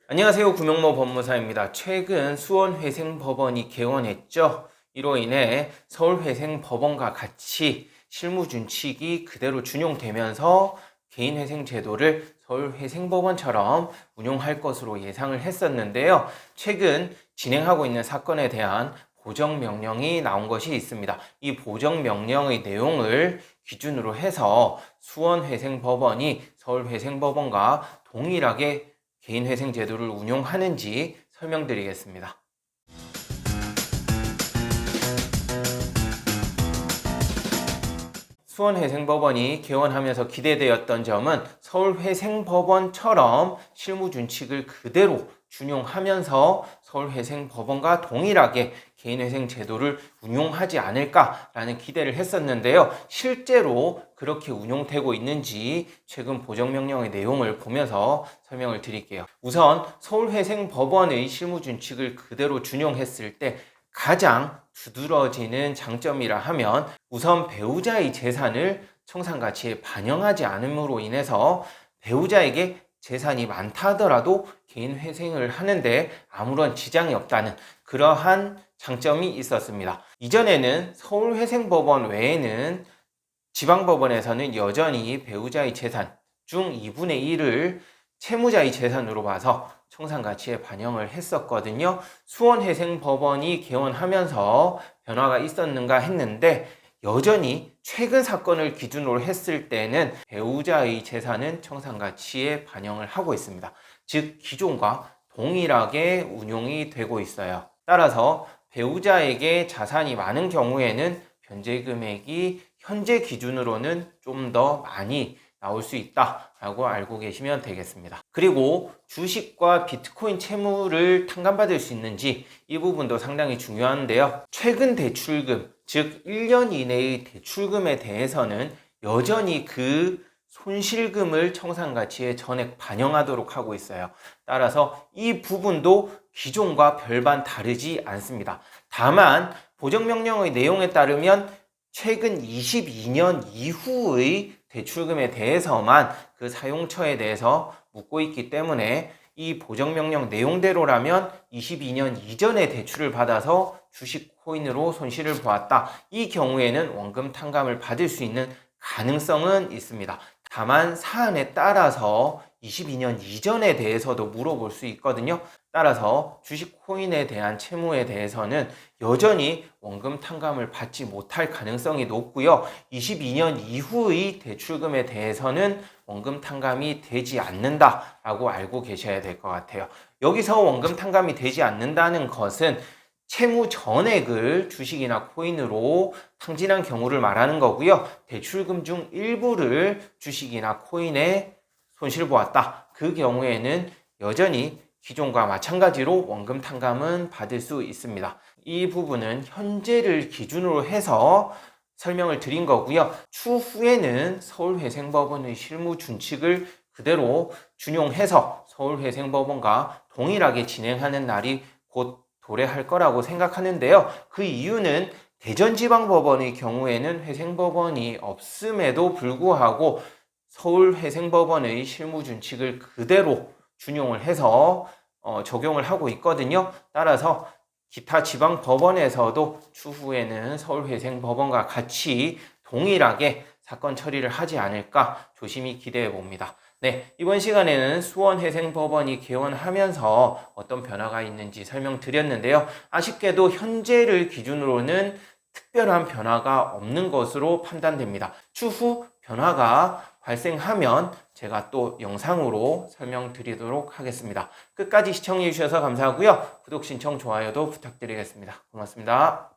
안녕하세요. 구명모 법무사입니다. 최근 수원회생법원이 개원했죠. 이로 인해 서울회생법원과 같이 실무준칙이 그대로 준용되면서 개인회생 제도를 서울회생법원처럼 운용할 것으로 예상을 했었는데요. 최근 진행하고 있는 사건에 대한 보정명령이 나온 것이 있습니다. 이 보정명령의 내용을 기준으로 해서 수원회생법원이 서울회생법원과 동일하게 개인회생 제도를 운용하는지 설명드리겠습니다. 수원회생법원이 개원하면서 기대되었던 점은 서울회생법원처럼 실무준칙을 그대로 준용하면서 서울회생법원과 동일하게 개인회생 제도를 운용하지 않을까라는 기대를 했었는데요. 실제로 그렇게 운용되고 있는지 최근 보정명령의 내용을 보면서 설명을 드릴게요. 우선 서울회생법원의 실무준칙을 그대로 준용했을 때 가장 두드러지는 장점이라 하면 우선 배우자의 재산을 청산가치에 반영하지 않음으로 인해서 배우자에게 재산이 많다 하더라도 개인회생을 하는데 아무런 지장이 없다는 그러한 장점이 있었습니다. 이전에는 서울회생법원 외에는 지방법원에서는 여전히 배우자의 재산 중 2분의 1을 채무자의 재산으로 봐서 청산가치에 반영을 했었거든요. 수원회생법원이 개원하면서 변화가 있었는가 했는데 여전히 최근 사건을 기준으로 했을 때는 배우자의 재산은 청산가치에 반영을 하고 있습니다. 즉 기존과 동일하게 운용이 되고 있어요. 따라서 배우자에게 자산이 많은 경우에는 변제 금액이 현재 기준으로는 좀 더 많이 나올 수 있다라고 알고 계시면 되겠습니다. 그리고 주식과 비트코인 채무를 탕감받을 수 있는지 이 부분도 상당히 중요한데요. 최근 대출금, 즉 1년 이내의 대출금에 대해서는 여전히 그 손실금을 청산가치에 전액 반영하도록 하고 있어요. 따라서 이 부분도 기존과 별반 다르지 않습니다. 다만 보정명령의 내용에 따르면 최근 22년 이후의 대출금에 대해서만 그 사용처에 대해서 묻고 있기 때문에 이 보정명령 내용대로라면 22년 이전에 대출을 받아서 주식 코인으로 손실을 보았다. 이 경우에는 원금 탕감을 받을 수 있는 가능성은 있습니다. 다만 사안에 따라서 22년 이전에 대해서도 물어볼 수 있거든요. 따라서 주식 코인에 대한 채무에 대해서는 여전히 원금 탕감을 받지 못할 가능성이 높고요. 22년 이후의 대출금에 대해서는 원금 탕감이 되지 않는다라고 알고 계셔야 될 것 같아요. 여기서 원금 탕감이 되지 않는다는 것은 채무 전액을 주식이나 코인으로 탕진한 경우를 말하는 거고요. 대출금 중 일부를 주식이나 코인에 손실 보았다. 그 경우에는 여전히 기존과 마찬가지로 원금 탕감은 받을 수 있습니다. 이 부분은 현재를 기준으로 해서 설명을 드린 거고요. 추후에는 서울회생법원의 실무준칙을 그대로 준용해서 서울회생법원과 동일하게 진행하는 날이 곧 도래할 거라고 생각하는데요. 그 이유는 대전지방법원의 경우에는 회생법원이 없음에도 불구하고 서울회생법원의 실무준칙을 그대로 준용을 해서 적용을 하고 있거든요. 따라서 기타 지방법원에서도 추후에는 서울회생법원과 같이 동일하게 사건 처리를 하지 않을까 조심히 기대해 봅니다. 네, 이번 시간에는 수원회생법원이 개원하면서 어떤 변화가 있는지 설명드렸는데요. 아쉽게도 현재를 기준으로는 특별한 변화가 없는 것으로 판단됩니다. 추후 변화가 발생하면 제가 또 영상으로 설명드리도록 하겠습니다. 끝까지 시청해 주셔서 감사하고요. 구독, 신청, 좋아요도 부탁드리겠습니다. 고맙습니다.